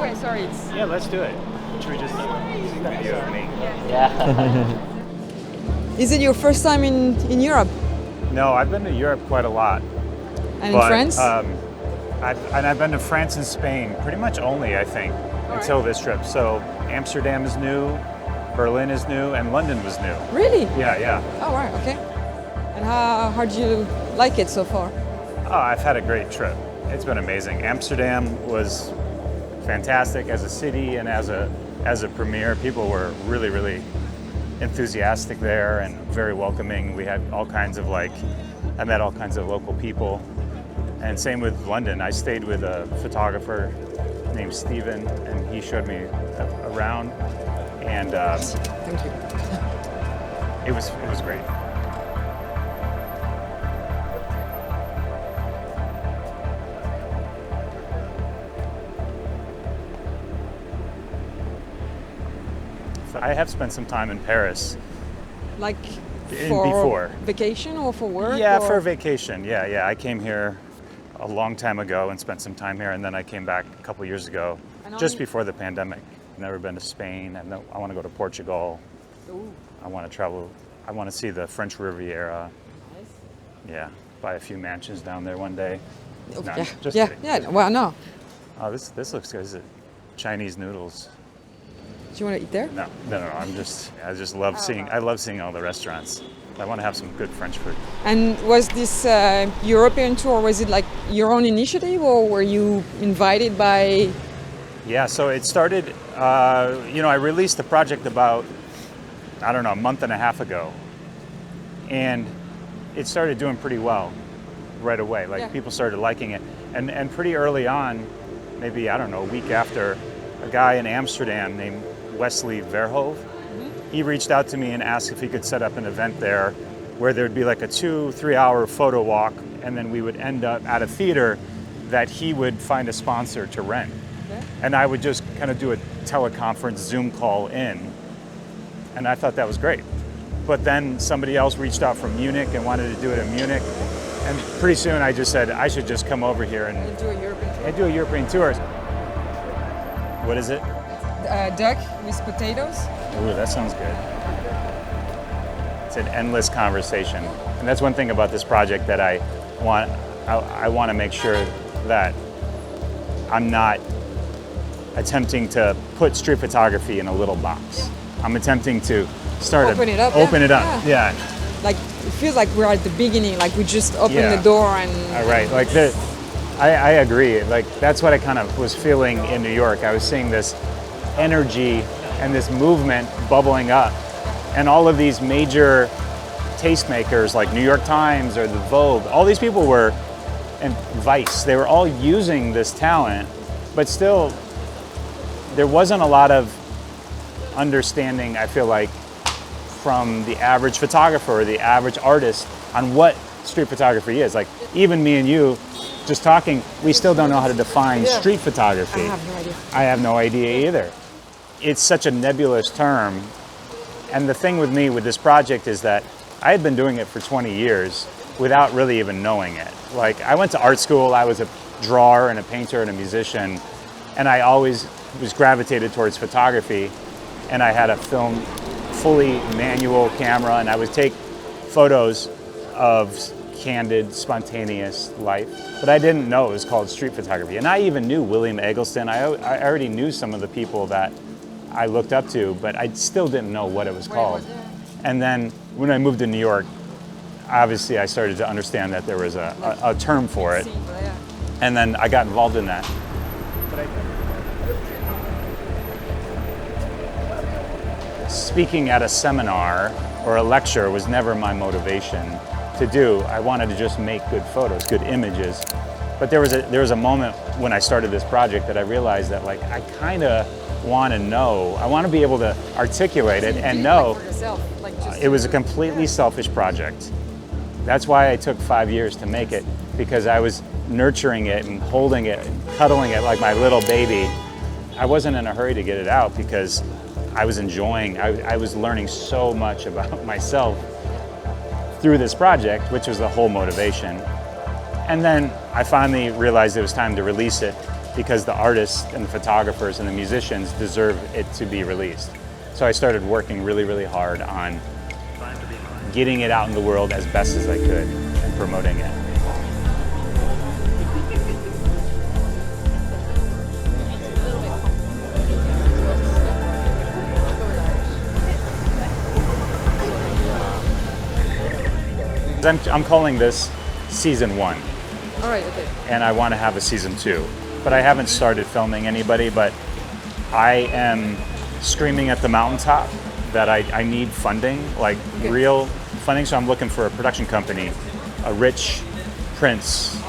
way, sorry. It's... Yeah, let's do it. Should we just video of me? Yeah. Is it your first time in Europe? No, I've been to Europe quite a lot. And in France? I've been to France and Spain pretty much only, I think, until this trip. So Amsterdam is new, Berlin is new, and London was new. Really? Yeah. Oh, right, okay. And how do you like it so far? Oh, I've had a great trip. It's been amazing. Amsterdam was fantastic as a city and as a premiere. People were really, really enthusiastic there and very welcoming. We had all kinds of I met all kinds of local people. And same with London. I stayed with a photographer named Steven, and he showed me around. And Thank you. it was great. I have spent some time in Paris. Like Before. Vacation or for work? Yeah, or? for vacation. Yeah. I came here a long time ago and spent some time here, and then I came back a couple years ago, just before the pandemic. Never been to Spain. I want to go to Portugal. Ooh. I want to travel. I want to see the French Riviera. Nice. Yeah, buy a few mansions down there one day. Oh, No, yeah. just Yeah. kidding. Yeah. Well, no. Oh, this looks good. Is it Chinese noodles? Do you want to eat there? No. I just love seeing. I love seeing all the restaurants. I want to have some good French food. And was this European tour, was it like your own initiative or were you invited by... Yeah, so it started, I released the project about, a month and a half ago. And it started doing pretty well right away. People started liking it. And pretty early on, maybe, a week after, a guy in Amsterdam named Wesley Verhoeven, he reached out to me and asked if he could set up an event there where there'd be like a 2-3 hour photo walk, and then we would end up at a theater that he would find a sponsor to rent. Okay. And I would just kind of do a teleconference Zoom call in, and I thought that was great. But then somebody else reached out from Munich and wanted to do it in Munich, and pretty soon I just said I should just come over here and do a European tour. What is it? Duck with potatoes. Ooh, that sounds good. It's an endless conversation. And that's one thing about this project that I want to make sure that I'm not attempting to put street photography in a little box. I'm attempting to Open it up. Yeah. Like, it feels like we're at the beginning, like we just opened the door and... Right, I agree. Like, that's what I kind of was feeling in New York. I was seeing this energy and this movement bubbling up. And all of these major tastemakers like New York Times or the Vogue, all these people were, and Vice, they were all using this talent, but still there wasn't a lot of understanding, I feel like, from the average photographer or the average artist on what street photography is. Like, even me and you just talking, we still don't know how to define street photography. I have no idea. I have no idea either. It's such a nebulous term. And the thing with me with this project is that I had been doing it for 20 years without really even knowing it. Like, I went to art school, I was a drawer and a painter and a musician, and I always was gravitated towards photography. And I had a fully manual camera, and I would take photos of candid, spontaneous life, but I didn't know it was called street photography. And I even knew William Eggleston. I already knew some of the people that I looked up to, but I still didn't know what it was called. And then when I moved to New York, obviously I started to understand that there was a term for it. And then I got involved in that. Speaking at a seminar or a lecture was never my motivation to do. I wanted to just make good photos, good images. But there was a moment when I started this project that I realized that, like, I kind of want to know. I want to be able to articulate it and know. It was a completely selfish project. That's why I took 5 years to make it, because I was nurturing it and holding it and cuddling it like my little baby. I wasn't in a hurry to get it out because I was enjoying, I was learning so much about myself through this project, which was the whole motivation. And then I finally realized it was time to release it. because the artists and the photographers and the musicians deserve it to be released. So I started working really, really hard on getting it out in the world as best as I could and promoting it. I'm calling this season 1. All right, okay. And I want to have a season 2. But I haven't started filming anybody, but I am screaming at the mountaintop that I need funding, like real funding. So I'm looking for a production company, a rich prince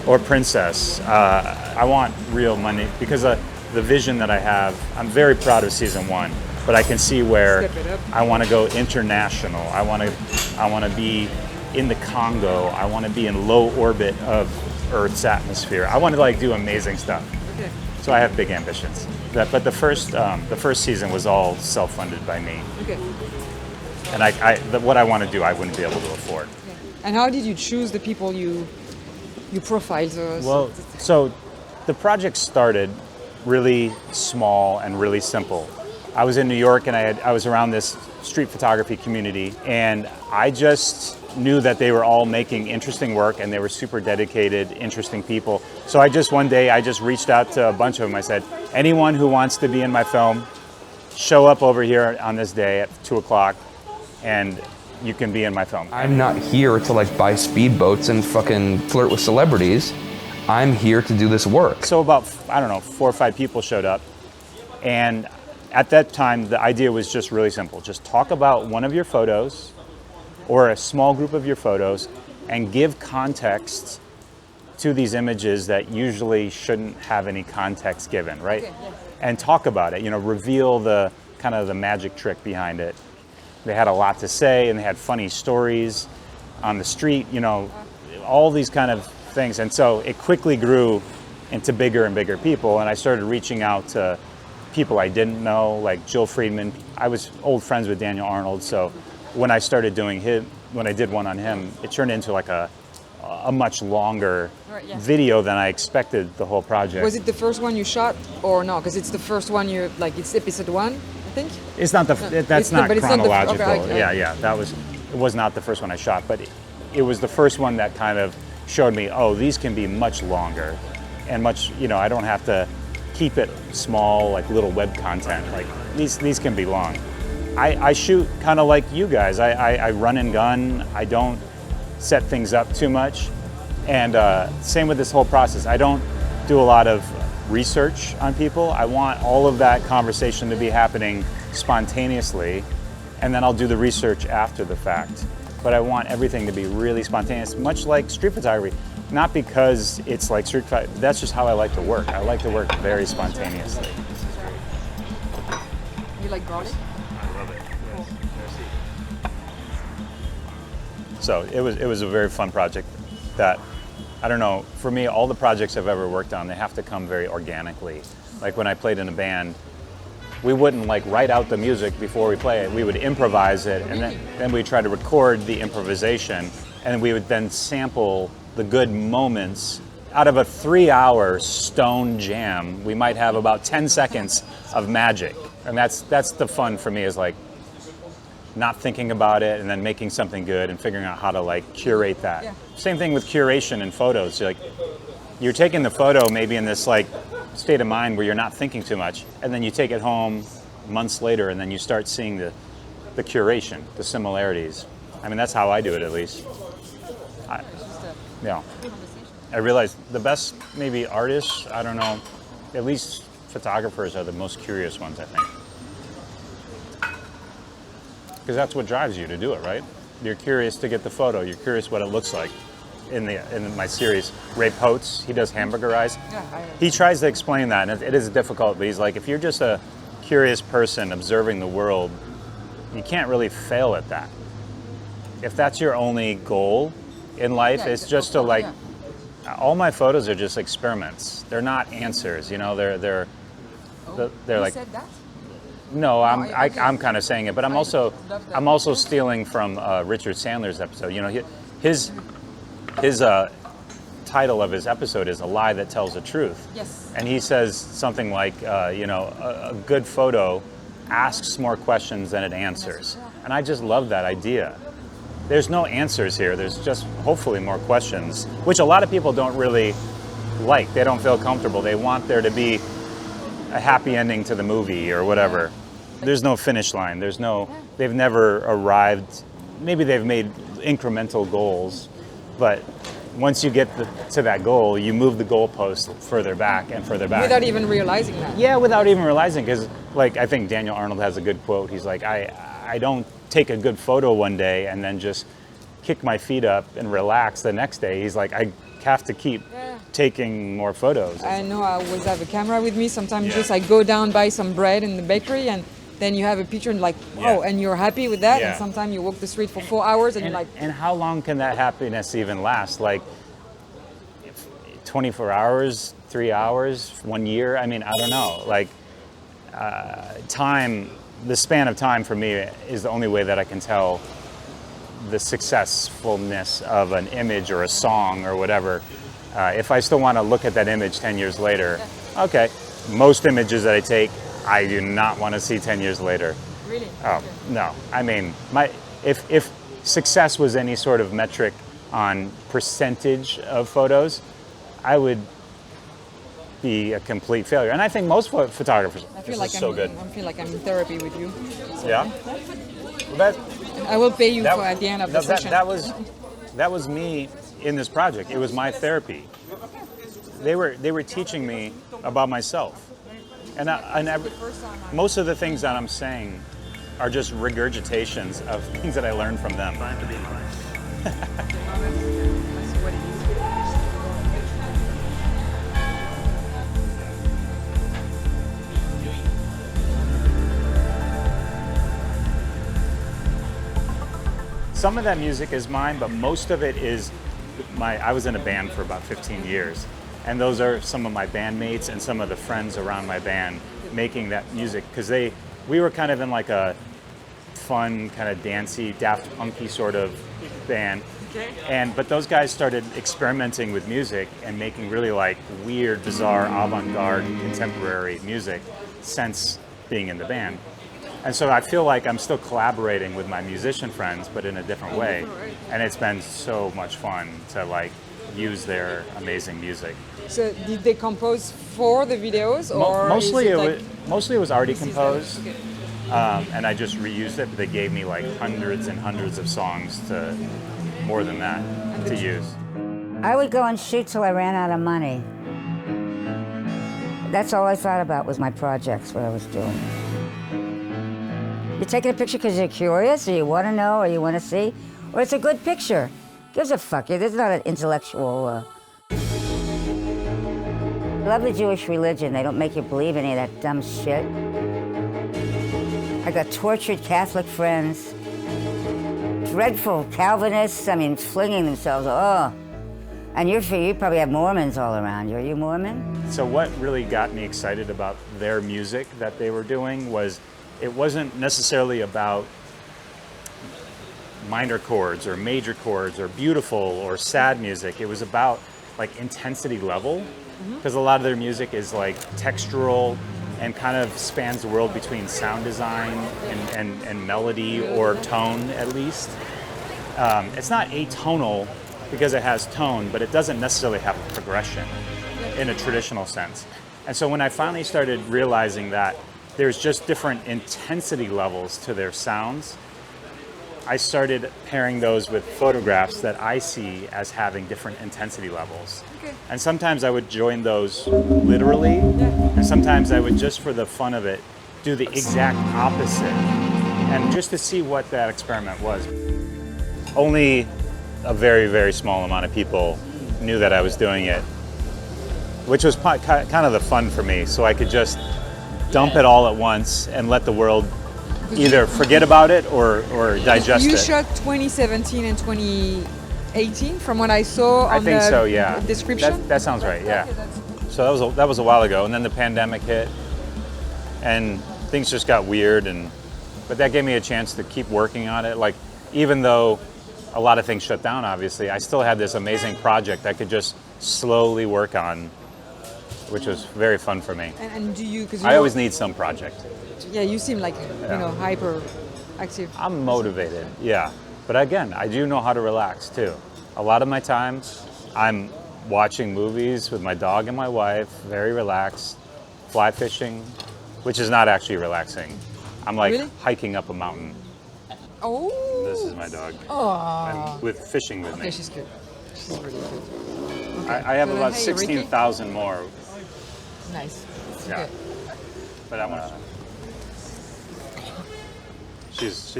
or princess. I want real money because the vision that I have, I'm very proud of season 1, but I can see where I want to go international. I want to be in the Congo. I want to be in low orbit of Earth's atmosphere. I want to like do amazing stuff. Okay. So I have big ambitions. But the first season was all self-funded by me. Okay. And what I want to do, I wouldn't be able to afford. Okay. And how did you choose the people you profiled? Well, so the project started really small and really simple. I was in New York and I was around this street photography community, and I just knew that they were all making interesting work and they were super dedicated, interesting people. So one day I just reached out to a bunch of them. I said, anyone who wants to be in my film, show up over here on this day at 2 o'clock and you can be in my film. I'm not here to like buy speedboats and fucking flirt with celebrities. I'm here to do this work. So about, I don't know, 4 or 5 people showed up, and at that time the idea was just really simple. Just talk about one of your photos or a small group of your photos and give context to these images that usually shouldn't have any context given, right? Okay, yes. And talk about it, reveal the kind of the magic trick behind it. They had a lot to say and they had funny stories on the street, all these kind of things. And so it quickly grew into bigger and bigger people, and I started reaching out to people I didn't know, like Jill Friedman. I was old friends with Daniel Arnold, so when I started doing when I did one on him, it turned into like a much longer video than I expected the whole project. Was it the first one you shot or no? Because it's the first one it's episode 1, I think? It's not that's not chronological. Okay. Yeah. It was not the first one I shot, but it was the first one that kind of showed me, oh, these can be much longer and much, I don't have to keep it small, like little web content. Like these can be long. I shoot kind of like you guys. I run and gun. I don't set things up too much. And same with this whole process. I don't do a lot of research on people. I want all of that conversation to be happening spontaneously, and then I'll do the research after the fact. But I want everything to be really spontaneous, much like street photography. Not because it's like street photography, that's just how I like to work. I like to work very spontaneously. You like garlic? So it was a very fun project that, I don't know, for me, all the projects I've ever worked on, they have to come very organically. Like when I played in a band, we wouldn't like write out the music before we play it. We would improvise it, and then we'd try to record the improvisation, and we would then sample the good moments. Out of a 3-hour stone jam, we might have about 10 seconds of magic. And that's the fun for me, is like not thinking about it and then making something good and figuring out how to like curate that. Yeah. Same thing with curation in photos. You're taking the photo maybe in this like state of mind where you're not thinking too much, and then you take it home months later and then you start seeing the curation, the similarities. I mean, that's how I do it, at least. I realize the best maybe artists, I don't know, at least photographers are the most curious ones, I think. Because that's what drives you to do it, right? You're curious to get the photo. You're curious what it looks like. In my series, Ray Potes, he does Hamburger Eyes. Yeah, he tries to explain that, and it is difficult, but he's like, if you're just a curious person observing the world, you can't really fail at that. If that's your only goal in life, it's just to like, all my photos are just experiments. They're not answers, they're like, said that? No, I'm kind of saying it, but I'm also stealing from Richard Sandler's episode. His title of his episode is "A Lie That Tells the Truth." Yes. And he says something like, a good photo asks more questions than it answers. And I just love that idea. There's no answers here. There's just hopefully more questions, which a lot of people don't really like. They don't feel comfortable. They want there to be a happy ending to the movie or whatever. There's no finish line. They've never arrived. Maybe they've made incremental goals, but once you get to that goal, you move the goalpost further back and further back. Without even realizing that. Yeah, without even realizing, because like I think Daniel Arnold has a good quote. He's like, I don't take a good photo one day and then just kick my feet up and relax the next day. He's like, I have to keep taking more photos. I know I always have a camera with me. Sometimes Yeah. just I go down, buy some bread in the bakery, and then you have a picture and like, Yeah. and you're happy with that. Yeah. And sometimes you walk the street for 4 hours and you're like, And how long can that happiness even last? Like 24 hours, 3 hours, 1 year? I mean, I don't know. Like time, the span of time for me is the only way that I can tell the successfulness of an image or a song or whatever. If I still want to look at that image 10 years later, okay. Most images that I take, I do not want to see 10 years later. really? Oh, no. I mean, if success was any sort of metric on percentage of photos, I would be a complete failure. And I think most photographers I feel this like is so good. I feel like I'm in therapy with you. Yeah. Well, that, I will pay you that, for at the end of the that, session. that was me in this project. It was my therapy. They were teaching me about myself. And most of the things that I'm saying are just regurgitations of things that I learned from them. Some of that music is mine, but most of it is I was in a band for about 15 years. And those are some of my bandmates and some of the friends around my band making that music, because we were kind of in like a fun, kind of dancey, Daft Punky sort of band. But those guys started experimenting with music and making really like weird, bizarre, avant-garde, contemporary music since being in the band. And so I feel like I'm still collaborating with my musician friends, but in a different way. And it's been so much fun to like use their amazing music. So did they compose for the videos, or Mostly is it mostly it was already this is composed, okay. and I just reused it. But they gave me like hundreds and hundreds of songs to more than that to use. I would go and shoot till I ran out of money. That's all I thought about was my projects, what I was doing. You're taking a picture because you're curious, or you want to know, or you want to see, or it's a good picture. Gives a fuck. There's not an intellectual. I love the Jewish religion. They don't make you believe any of that dumb shit. I got tortured Catholic friends, dreadful Calvinists. I mean, flinging themselves. Oh, and you probably have Mormons all around you. Are you Mormon? So what really got me excited about their music that they were doing was it wasn't necessarily about minor chords or major chords or beautiful or sad music. It was about like intensity level, because a lot of their music is like textural and kind of spans the world between sound design and melody or tone at least. It's not atonal because it has tone, but it doesn't necessarily have progression in a traditional sense. And so when I finally started realizing that there's just different intensity levels to their sounds, I started pairing those with photographs that I see as having different intensity levels. Okay. And sometimes I would join those literally, and sometimes I would, just for the fun of it, do the exact opposite, and just to see what that experiment was. Only a very, very small amount of people knew that I was doing it, which was kind of the fun for me, so I could just dump it all at once and let the world either forget about it or digest You it. shot 2017 and 2018, from what I saw on I think the so, yeah. description. That sounds right, yeah. So that was a while ago, and then the pandemic hit, and things just got weird, but that gave me a chance to keep working on it. Like, even though a lot of things shut down, obviously, I still had this amazing project I could just slowly work on, which was very fun for me. And do you? Because I always need some project. Yeah, you seem like hyper active. I'm motivated, yeah. But again, I do know how to relax too. A lot of my time, I'm watching movies with my dog and my wife, very relaxed, fly fishing, which is not actually relaxing. I'm like Really? hiking up a mountain. Oh. This is my dog. Oh. And with fishing with Okay, me. she's good. She's really good. I have But, about hey, Ricky. 16,000 more. Nice. It's Yeah. good. But I want to. She's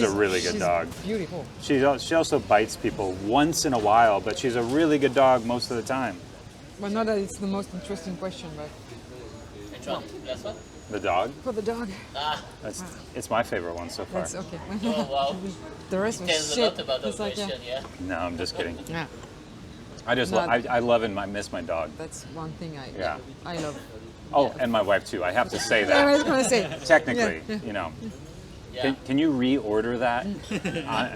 a really good she's dog. Beautiful. She also bites people once in a while, but she's a really good dog most of the time. Well, not that it's the most interesting question, but Which one? Last one? The dog, for the dog, it's my favorite one so far. that's okay. Oh, wow. The rest was Tells a shit. lot about the It's like, question, yeah. No, I'm just kidding. yeah. I just Not- I love and I miss my dog. That's one thing Yeah. I love. Oh, and my wife too. I have to say Yeah, I that. was gonna say. Technically, Yeah. you know. Yeah. Can you reorder that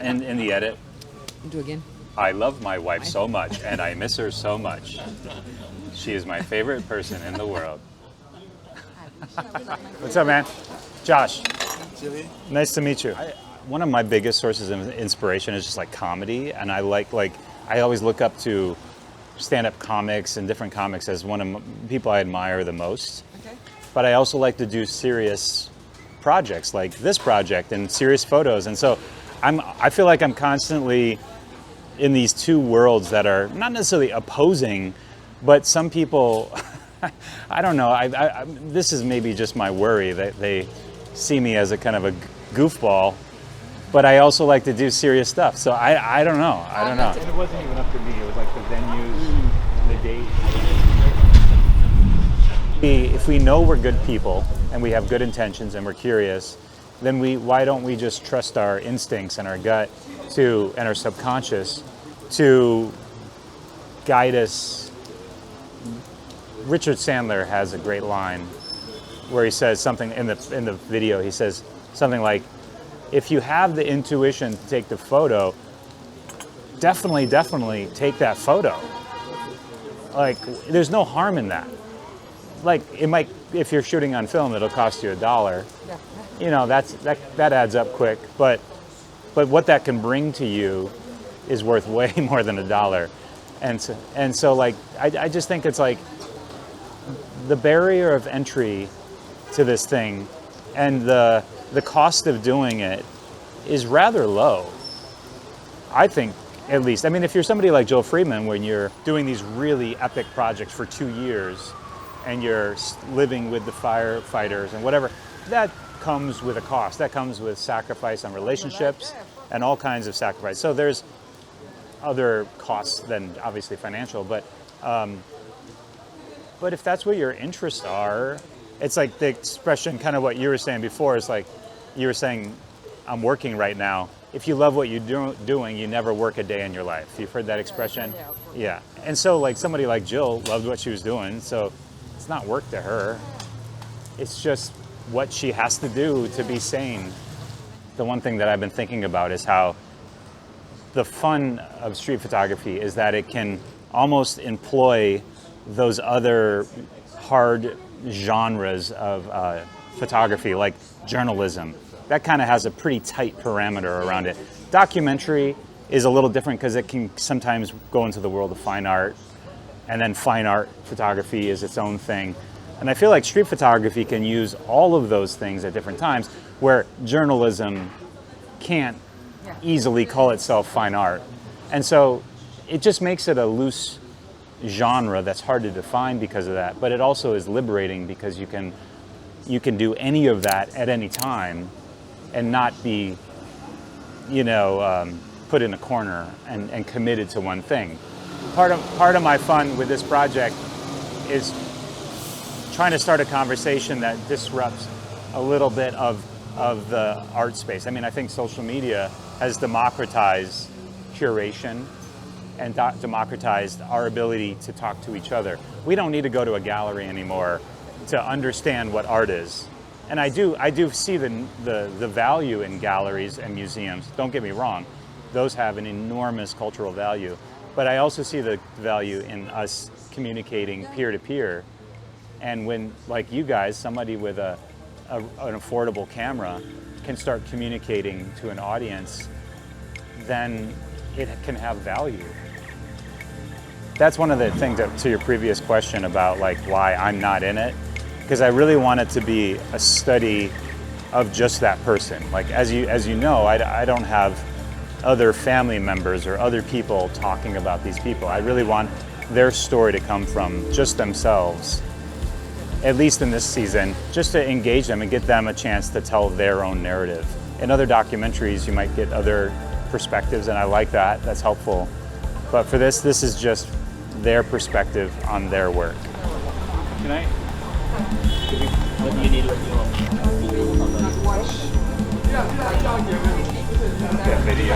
in the edit? Do again. I love my wife so much and I miss her so much. She is my favorite person in the world. What's up, man? Josh. Nice to meet you. One of my biggest sources of inspiration is just like comedy, and I like I always look up to stand-up comics and different comics as one of the people I admire the most. Okay. But I also like to do serious projects like this project and serious photos, and so I feel like I'm constantly in these two worlds that are not necessarily opposing, but some people, I don't know. This is maybe just my worry that they see me as a kind of a goofball, but I also like to do serious stuff. So I don't know. I don't know. And it wasn't even up to me. It was like the venues, the date. If we know we're good people and we have good intentions and we're curious, then why don't we just trust our instincts and our gut and our subconscious to guide us? Richard Sandler has a great line where he says something in the video. He says something like, "If you have the intuition to take the photo, definitely take that photo. Like, there's no harm in that. Like, it might, if you're shooting on film, it'll cost you $1. Yeah. You know, that adds up quick. But what that can bring to you is worth way more than $1. And so like, I just think it's like the barrier of entry to this thing and the cost of doing it is rather low. I think, at least. I mean, if you're somebody like Joel Friedman, when you're doing these really epic projects for 2 years and you're living with the firefighters and whatever, that comes with a cost. That comes with sacrifice on relationships and all kinds of sacrifice. So there's other costs than obviously financial, but if that's what your interests are, it's like the expression, kind of what you were saying before, is like you were saying, I'm working right now. If you love what you're doing, you never work a day in your life. You've heard that expression? Yeah, of course. Yeah. And so like somebody like Jill loved what she was doing, so it's not work to her. It's just what she has to do to be sane. The one thing that I've been thinking about is how the fun of street photography is that it can almost employ those other hard genres of photography, like journalism. That kind of has a pretty tight parameter around it. Documentary is a little different because it can sometimes go into the world of fine art, and then fine art photography is its own thing. And I feel like street photography can use all of those things at different times, where journalism can't easily call itself fine art. And so it just makes it a loose genre that's hard to define because of that, but it also is liberating because you can do any of that at any time and not be, put in a corner and committed to one thing. Part of my fun with this project is trying to start a conversation that disrupts a little bit of the art space. I mean, I think social media has democratized curation and democratized our ability to talk to each other. We don't need to go to a gallery anymore to understand what art is. And I do see the value in galleries and museums. Don't get me wrong, those have an enormous cultural value. But I also see the value in us communicating peer to peer. And when, like you guys, somebody with an affordable camera can start communicating to an audience, then it can have value. That's one of the things that, to your previous question about like why I'm not in it, because I really want it to be a study of just that person. Like as you know, I don't have other family members or other people talking about these people. I really want their story to come from just themselves, at least in this season, just to engage them and get them a chance to tell their own narrative. In other documentaries, you might get other perspectives, and I like that, that's helpful. But for this is just their perspective on their work. Can I? What do you need with your Yeah, video.